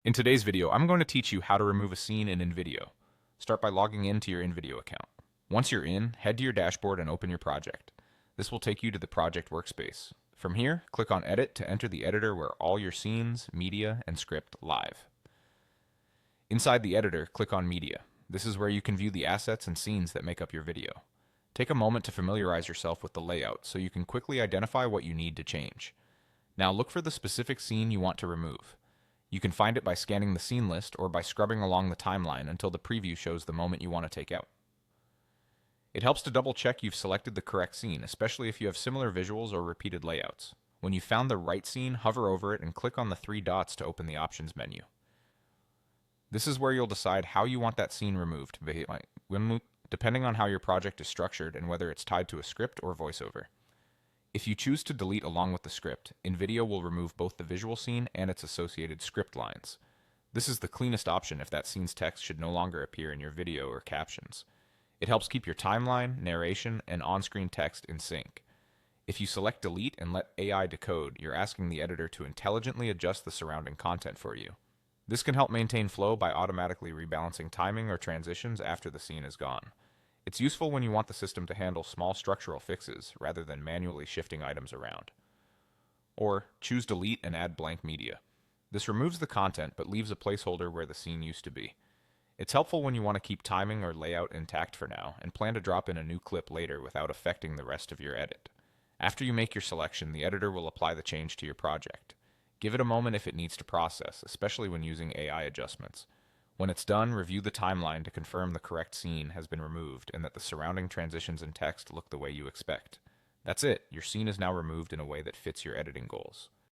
In today's video, I'm going to teach you how to remove a scene in InVideo. Start by logging into your InVideo account. Once you're in, head to your dashboard and open your project. This will take you to the project workspace. From here, click on Edit to enter the editor where all your scenes, media, and script live. Inside the editor, click on Media. This is where you can view the assets and scenes that make up your video. Take a moment to familiarize yourself with the layout so you can quickly identify what you need to change. Now look for the specific scene you want to remove. You can find it by scanning the scene list or by scrubbing along the timeline until the preview shows the moment you want to take out. It helps to double check you've selected the correct scene, especially if you have similar visuals or repeated layouts. When you found the right scene, hover over it and click on the three dots to open the options menu. This is where you'll decide how you want that scene removed, depending on how your project is structured and whether it's tied to a script or voiceover. If you choose to delete along with the script, InVideo will remove both the visual scene and its associated script lines. This is the cleanest option if that scene's text should no longer appear in your video or captions. It helps keep your timeline, narration, and on-screen text in sync. If you select delete and let AI decode, you're asking the editor to intelligently adjust the surrounding content for you. This can help maintain flow by automatically rebalancing timing or transitions after the scene is gone. It's useful when you want the system to handle small structural fixes rather than manually shifting items around. Or choose delete and add blank media. This removes the content but leaves a placeholder where the scene used to be. It's helpful when you want to keep timing or layout intact for now and plan to drop in a new clip later without affecting the rest of your edit. After you make your selection, the editor will apply the change to your project. Give it a moment if it needs to process, especially when using AI adjustments. When it's done, review the timeline to confirm the correct scene has been removed and that the surrounding transitions and text look the way you expect. That's it, your scene is now removed in a way that fits your editing goals.